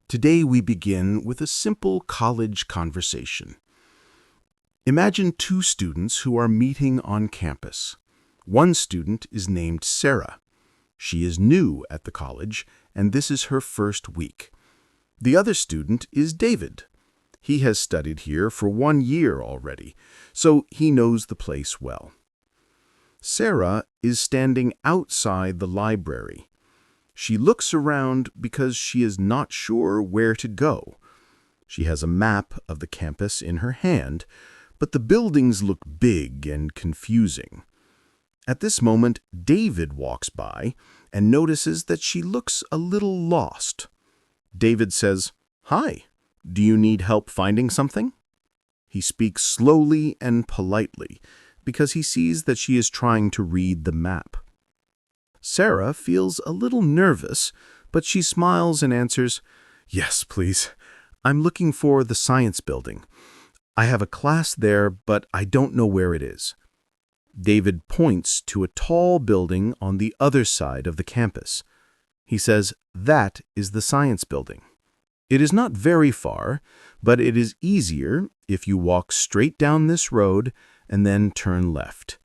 Today we begin with a simple college conversation. Imagine two students who are meeting on campus. One student is named Sarah. She is new at the college, and this is her first week. The other student is David. He has studied here for 1 year already, so he knows the place well. Sarah is standing outside the library. She looks around because she is not sure where to go. She has a map of the campus in her hand, but the buildings look big and confusing. At this moment, David walks by and notices that she looks a little lost. David says, "Hi, do you need help finding something?" He speaks slowly and politely because he sees that she is trying to read the map. Sarah feels a little nervous, but she smiles and answers, "Yes, please. I'm looking for the science building. I have a class there, but I don't know where it is." David points to a tall building on the other side of the campus. He says, "That is the science building. It is not very far, but it is easier if you walk straight down this road and then turn left.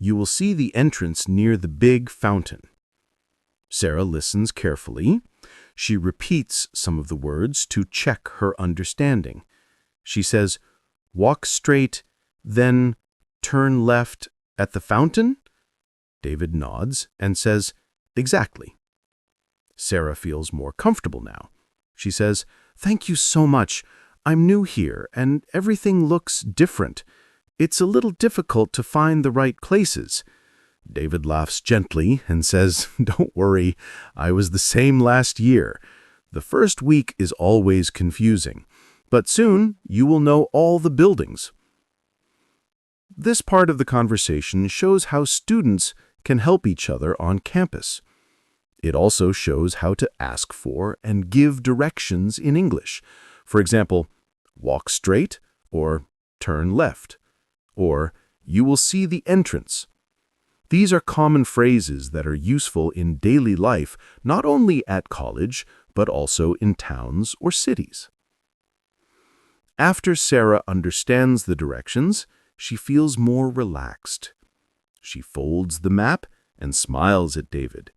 You will see the entrance near the big fountain." Sarah listens carefully. She repeats some of the words to check her understanding. She says, "Walk straight, then turn left at the fountain?" David nods and says, "Exactly." Sarah feels more comfortable now. She says, "Thank you so much. I'm new here, and everything looks different. It's a little difficult to find the right places." David laughs gently and says, "Don't worry, I was the same last year. The first week is always confusing, but soon you will know all the buildings." This part of the conversation shows how students can help each other on campus. It also shows how to ask for and give directions in English. For example, walk straight or turn left, or you will see the entrance. These are common phrases that are useful in daily life, not only at college, but also in towns or cities. After Sarah understands the directions, she feels more relaxed. She folds the map and smiles at David.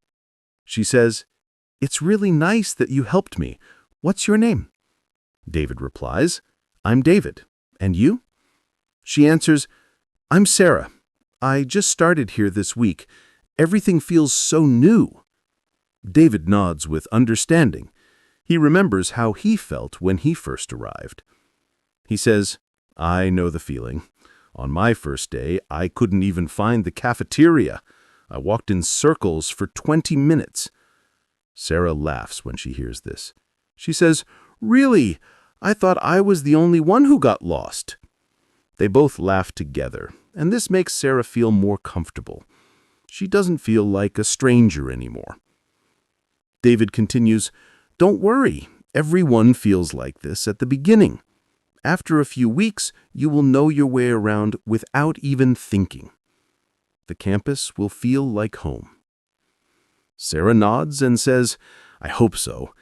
She says, "It's really nice that you helped me. What's your name?" David replies, "I'm David. And you?" She answers, "I'm Sarah. I just started here this week. Everything feels so new." David nods with understanding. He remembers how he felt when he first arrived. He says, "I know the feeling. On my first day, I couldn't even find the cafeteria. I walked in circles for 20 minutes. Sarah laughs when she hears this. She says, "Really? I thought I was the only one who got lost." They both laugh together, and this makes Sarah feel more comfortable. She doesn't feel like a stranger anymore. David continues, "Don't worry. Everyone feels like this at the beginning. After a few weeks, you will know your way around without even thinking. The campus will feel like home." Sarah nods and says, "I hope so.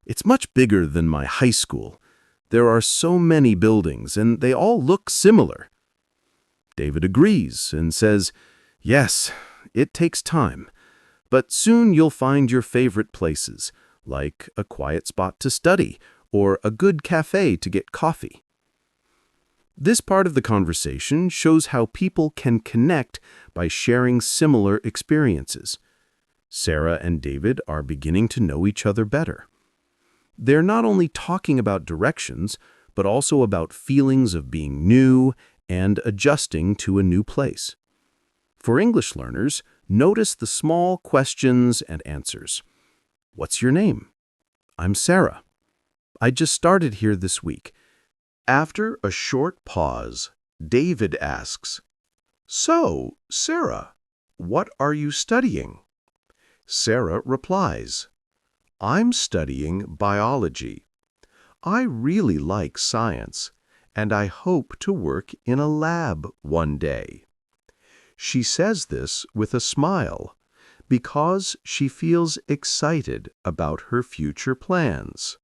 It's much bigger than my high school. There are so many buildings, and they all look similar." David agrees and says, "Yes, it takes time, but soon you'll find your favorite places, like a quiet spot to study or a good cafe to get coffee." This part of the conversation shows how people can connect by sharing similar experiences. Sarah and David are beginning to know each other better. They're not only talking about directions, but also about feelings of being new and adjusting to a new place. For English learners, notice the small questions and answers. "What's your name?" "I'm Sarah. I just started here this week." After a short pause, David asks, "So, Sarah, what are you studying?" Sarah replies, "I'm studying biology. I really like science, and I hope to work in a lab one day." She says this with a smile because she feels excited about her future plans.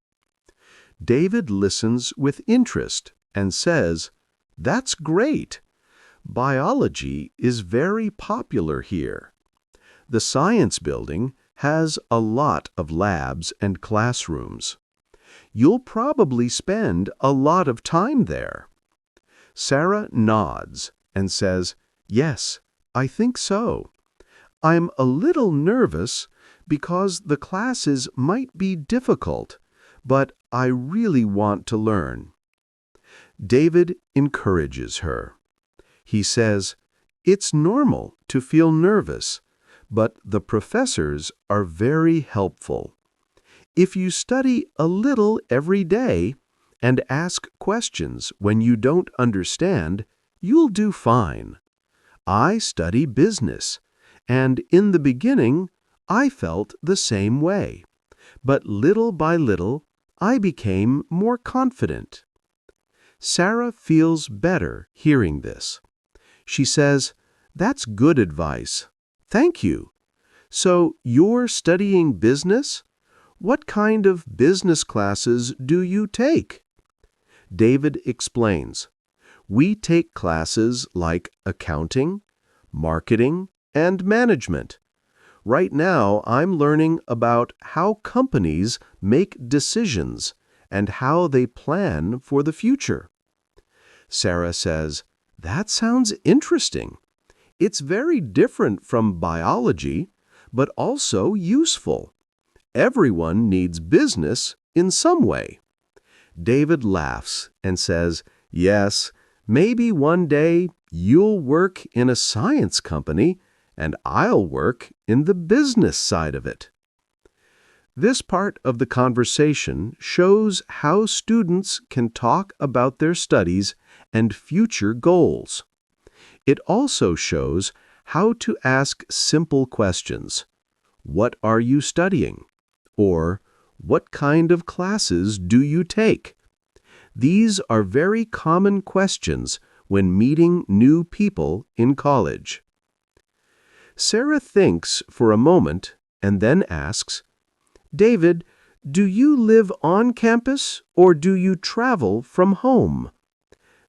David listens with interest and says, "That's great. Biology is very popular here." The science building has a lot of labs and classrooms. You'll probably spend a lot of time there. Sarah nods and says, "Yes, I think so. I'm a little nervous because the classes might be difficult, but I really want to learn." David encourages her. He says, "It's normal to feel nervous, but the professors are very helpful. If you study a little every day and ask questions when you don't understand, you'll do fine. I study business, and in the beginning, I felt the same way. But little by little, I became more confident." Sarah feels better hearing this. She says, "That's good advice. Thank you. So you're studying business? What kind of business classes do you take?" David explains, "We take classes like accounting, marketing, and management. Right now, I'm learning about how companies make decisions and how they plan for the future." Sarah says, "That sounds interesting. It's very different from biology, but also useful. Everyone needs business in some way." David laughs and says, "Yes, maybe one day you'll work in a science company and I'll work in the business side of it." This part of the conversation shows how students can talk about their studies and future goals. It also shows how to ask simple questions. "What are you studying?" Or, "What kind of classes do you take?" These are very common questions when meeting new people in college. Sarah thinks for a moment and then asks, "David, do you live on campus or do you travel from home?"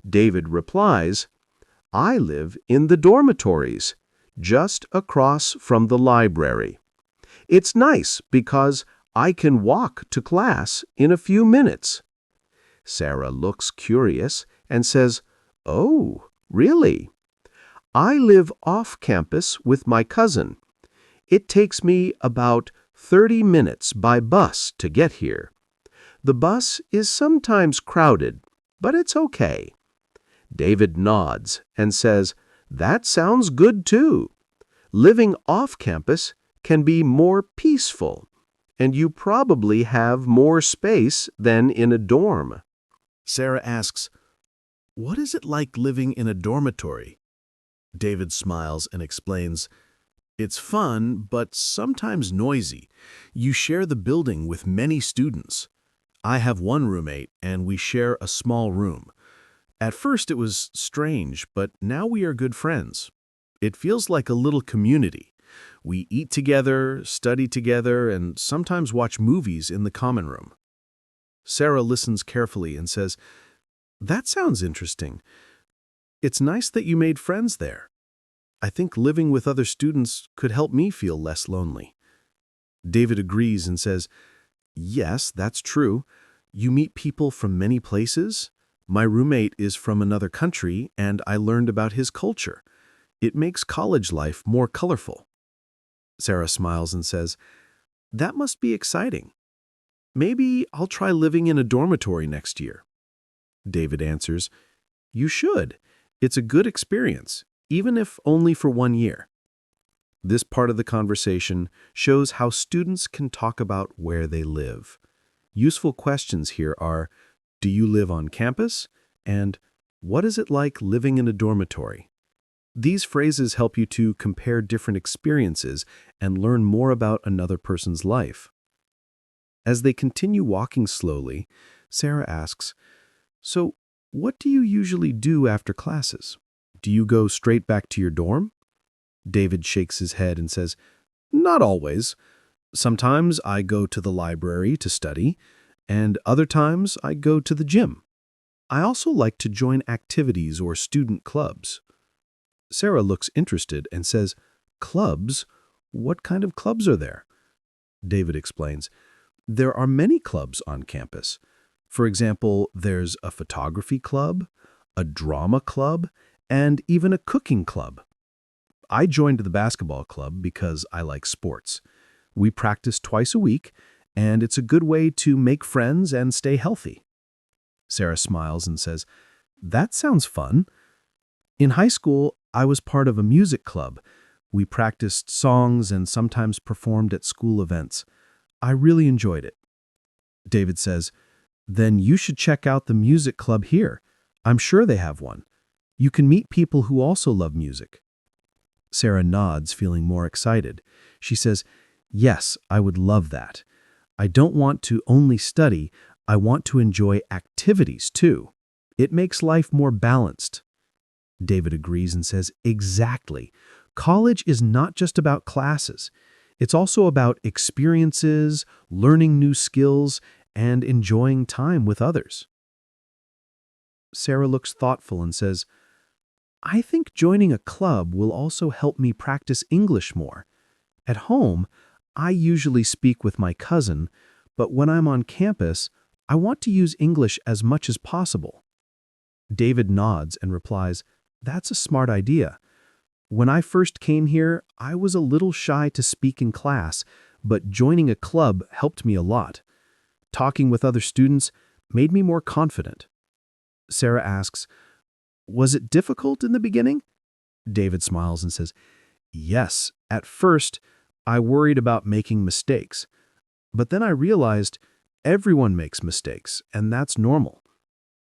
David replies, "I live in the dormitories, just across from the library. It's nice because I can walk to class in a few minutes." Sarah looks curious and says, "Oh, really? I live off campus with my cousin. It takes me about 30 minutes by bus to get here. The bus is sometimes crowded, but it's okay." David nods and says, "That sounds good too. Living off campus can be more peaceful, and you probably have more space than in a dorm." Sarah asks, "What is it like living in a dormitory?" David smiles and explains, "It's fun, but sometimes noisy. You share the building with many students. I have one roommate, and we share a small room. At first it was strange, but now we are good friends. It feels like a little community. We eat together, study together, and sometimes watch movies in the common room." Sarah listens carefully and says, "That sounds interesting. It's nice that you made friends there. I think living with other students could help me feel less lonely." David agrees and says, "Yes, that's true. You meet people from many places. My roommate is from another country, and I learned about his culture. It makes college life more colorful." Sarah smiles and says, "That must be exciting. Maybe I'll try living in a dormitory next year." David answers, "You should. It's a good experience, even if only for 1 year." This part of the conversation shows how students can talk about where they live. Useful questions here are, "Do you live on campus?" and "What is it like living in a dormitory?" These phrases help you to compare different experiences and learn more about another person's life. As they continue walking slowly, Sarah asks, "So, what do you usually do after classes? Do you go straight back to your dorm?" David shakes his head and says, "Not always. Sometimes I go to the library to study, and other times I go to the gym. I also like to join activities or student clubs. Sarah looks interested and says, "Clubs? What kind of clubs are there?" David explains, "There are many clubs on campus. For example, there's a photography club, a drama club, and even a cooking club. I joined the basketball club because I like sports. We practice twice a week, and it's a good way to make friends and stay healthy." Sarah smiles and says, "That sounds fun." In high school, I was part of a music club. We practiced songs and sometimes performed at school events. I really enjoyed it. David says, "Then you should check out the music club here. I'm sure they have one. You can meet people who also love music." Sarah nods, feeling more excited. She says, "Yes, I would love that. I don't want to only study, I want to enjoy activities too. It makes life more balanced." David agrees and says, "Exactly. College is not just about classes. It's also about experiences, learning new skills, and enjoying time with others." Sarah looks thoughtful and says, "I think joining a club will also help me practice English more. At home, I usually speak with my cousin, but when I'm on campus, I want to use English as much as possible." David nods and replies, "That's a smart idea. When I first came here, I was a little shy to speak in class, but joining a club helped me a lot. Talking with other students made me more confident." Sarah asks, "Was it difficult in the beginning?" David smiles and says, "Yes, at first, I worried about making mistakes. But then I realized everyone makes mistakes, and that's normal.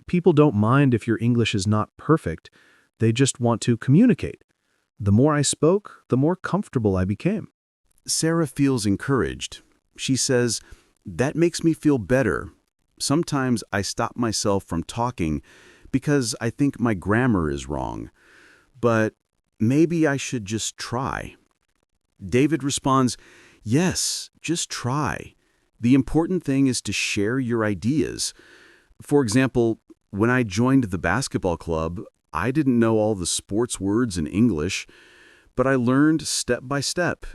People don't mind if your English is not perfect. They just want to communicate. The more I spoke, the more comfortable I became." Sarah feels encouraged. She says, "That makes me feel better. Sometimes I stop myself from talking because I think my grammar is wrong. But maybe I should just try." David responds, "Yes, just try. The important thing is to share your ideas. For example, when I joined the basketball club, I didn't know all the sports words in English, but I learned step by step.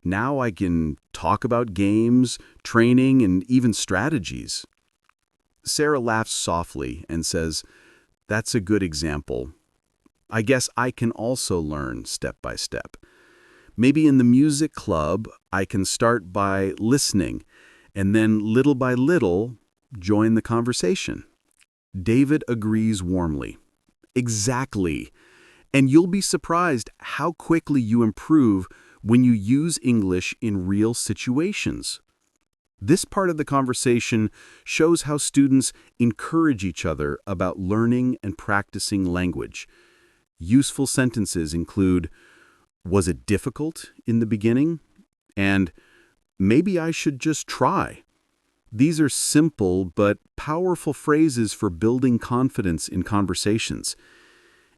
Now I can talk about games, training, and even strategies." Sarah laughs softly and says, "That's a good example. I guess I can also learn step by step. Maybe in the music club, I can start by listening, and then little by little, join the conversation." David agrees warmly. "Exactly. And you'll be surprised how quickly you improve when you use English in real situations." This part of the conversation shows how students encourage each other about learning and practicing language. Useful sentences include, "Was it difficult in the beginning?" and "Maybe I should just try." These are simple but powerful phrases for building confidence in conversations.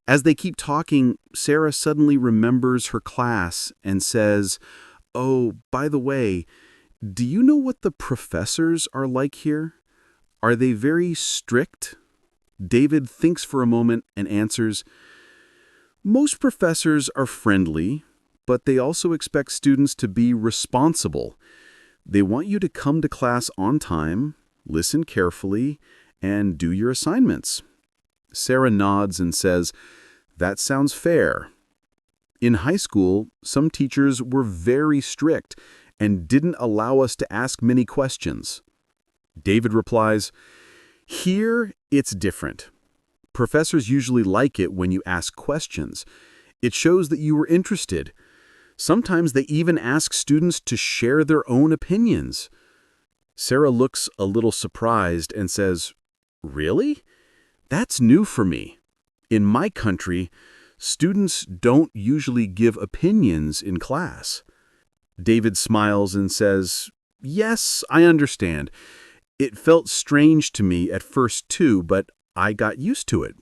As they keep talking, Sarah suddenly remembers her class and says, "Oh, by the way, do you know what the professors are like here? Are they very strict?" David thinks for a moment and answers, "Most professors are friendly, but they also expect students to be responsible. They want you to come to class on time, listen carefully, and do your assignments." Sarah nods and says, "That sounds fair." In high school, some teachers were very strict and didn't allow us to ask many questions. David replies, "Here, it's different. Professors usually like it when you ask questions. It shows that you were interested. Sometimes they even ask students to share their own opinions." Sarah looks a little surprised and says, "Really? That's new for me. In my country, students don't usually give opinions in class." David smiles and says, "Yes, I understand. It felt strange to me at first too, but I got used to it.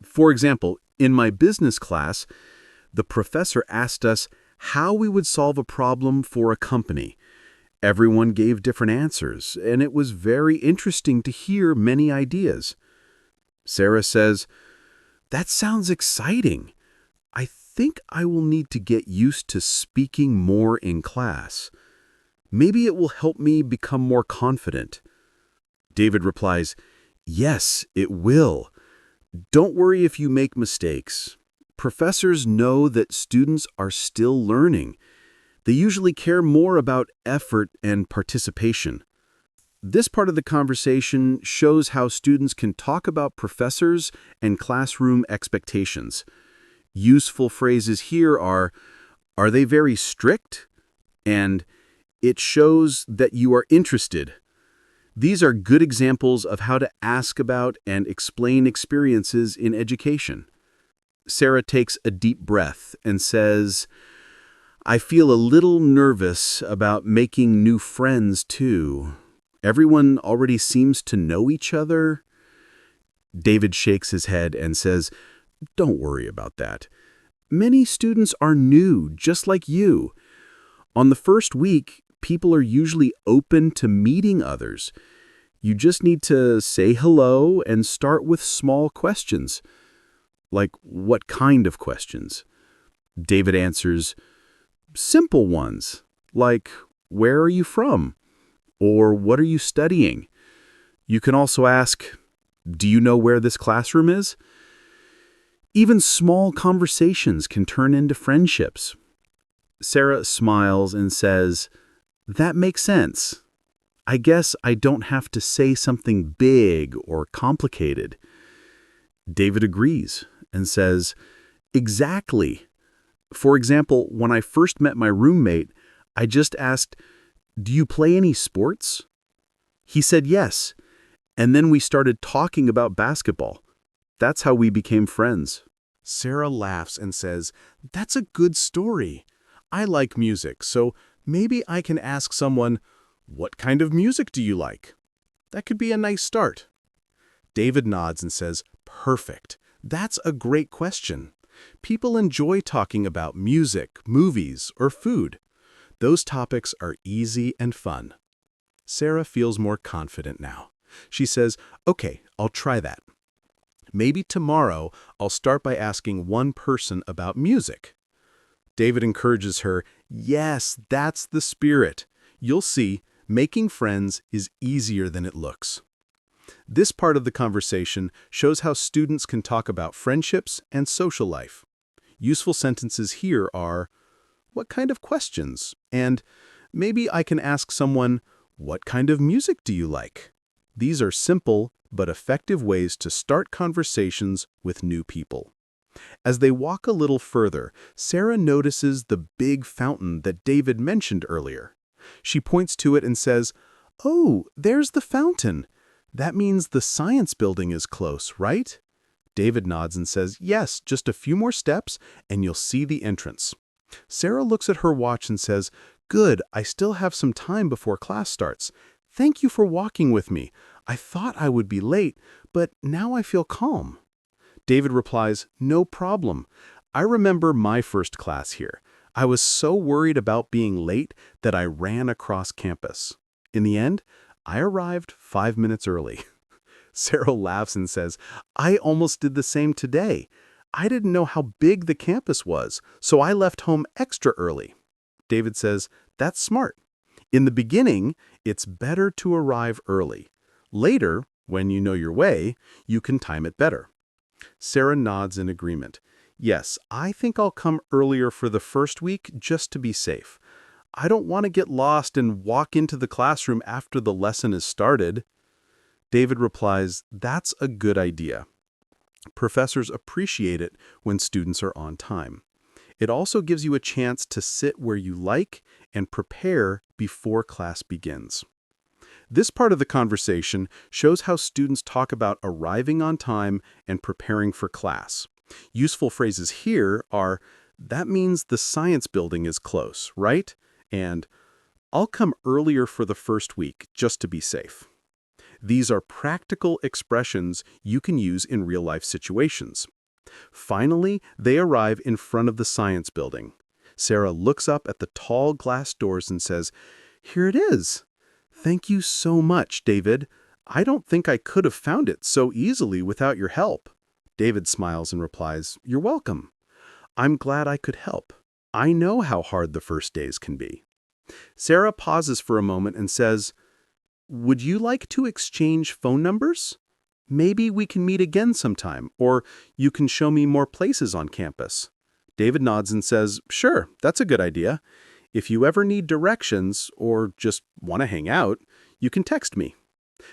For example, in my business class, the professor asked us how we would solve a problem for a company, Everyone gave different answers, and it was very interesting to hear many ideas. Sarah says, "That sounds exciting. I think I will need to get used to speaking more in class. Maybe it will help me become more confident." David replies, "Yes, it will. Don't worry if you make mistakes. Professors know that students are still learning. They usually care more about effort and participation." This part of the conversation shows how students can talk about professors and classroom expectations. Useful phrases here are they very strict? And "it shows that you are interested." These are good examples of how to ask about and explain experiences in education. Sarah takes a deep breath and says, "I feel a little nervous about making new friends, too. Everyone already seems to know each other." David shakes his head and says, "Don't worry about that. Many students are new, just like you. On the first week, people are usually open to meeting others. You just need to say hello and start with small questions." "Like what kind of questions?" David answers, "Simple ones, like where are you from? Or what are you studying?" You can also ask, "Do you know where this classroom is?" Even small conversations can turn into friendships. Sarah smiles and says, "That makes sense. I guess I don't have to say something big or complicated." David agrees and says, "Exactly. For example, when I first met my roommate, I just asked, 'Do you play any sports?' He said yes, and then we started talking about basketball. That's how we became friends." Sarah laughs and says, "That's a good story. I like music, so maybe I can ask someone, 'What kind of music do you like?' That could be a nice start." David nods and says, "Perfect. That's a great question. People enjoy talking about music, movies, or food. Those topics are easy and fun." Sarah feels more confident now. She says, "Okay, I'll try that. Maybe tomorrow I'll start by asking one person about music." David encourages her, "Yes, that's the spirit. You'll see, making friends is easier than it looks." This part of the conversation shows how students can talk about friendships and social life. Useful sentences here are, "What kind of questions?" and "Maybe I can ask someone, 'What kind of music do you like?'" These are simple but effective ways to start conversations with new people. As they walk a little further, Sarah notices the big fountain that David mentioned earlier. She points to it and says, "Oh, there's the fountain. That means the science building is close, right?" David nods and says, "Yes, just a few more steps and you'll see the entrance." Sarah looks at her watch and says, "Good, I still have some time before class starts. Thank you for walking with me. I thought I would be late, but now I feel calm." David replies, "No problem. I remember my first class here. I was so worried about being late that I ran across campus. In the end, I arrived 5 minutes early." Sarah laughs and says, "I almost did the same today. I didn't know how big the campus was, so I left home extra early." David says, "That's smart. In the beginning, it's better to arrive early. Later, when you know your way, you can time it better." Sarah nods in agreement. "Yes, I think I'll come earlier for the first week just to be safe. I don't want to get lost and walk into the classroom after the lesson is started." David replies, "That's a good idea. Professors appreciate it when students are on time. It also gives you a chance to sit where you like and prepare before class begins." This part of the conversation shows how students talk about arriving on time and preparing for class. Useful phrases here are, "That means the science building is close, right?" And "I'll come earlier for the first week just to be safe." These are practical expressions you can use in real-life situations. Finally, they arrive in front of the science building. Sarah looks up at the tall glass doors and says, Here it is. Thank you so much, David. I don't think I could have found it so easily without your help. David smiles and replies, You're welcome. I'm glad I could help. I know how hard the first days can be. Sarah pauses for a moment and says, Would you like to exchange phone numbers? Maybe we can meet again sometime, or you can show me more places on campus. David nods and says, Sure, that's a good idea. If you ever need directions or just want to hang out, you can text me.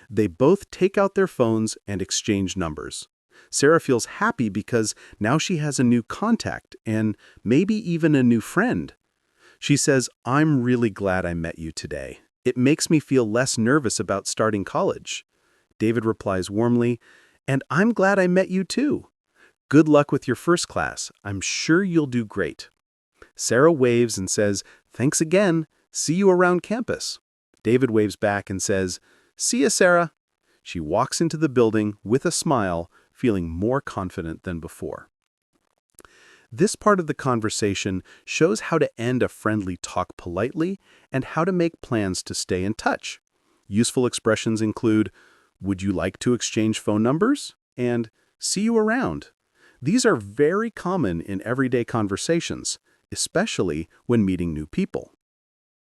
They both take out their phones and exchange numbers. Sarah feels happy because now she has a new contact and maybe even a new friend. She says, I'm really glad I met you today. It makes me feel less nervous about starting college. David replies warmly, and I'm glad I met you too. Good luck with your first class. I'm sure you'll do great. Sarah waves and says, Thanks again. See you around campus. David waves back and says, See ya, Sarah. She walks into the building with a smile, feeling more confident than before. This part of the conversation shows how to end a friendly talk politely and how to make plans to stay in touch. Useful expressions include, Would you like to exchange phone numbers? And see you around. These are very common in everyday conversations, especially when meeting new people.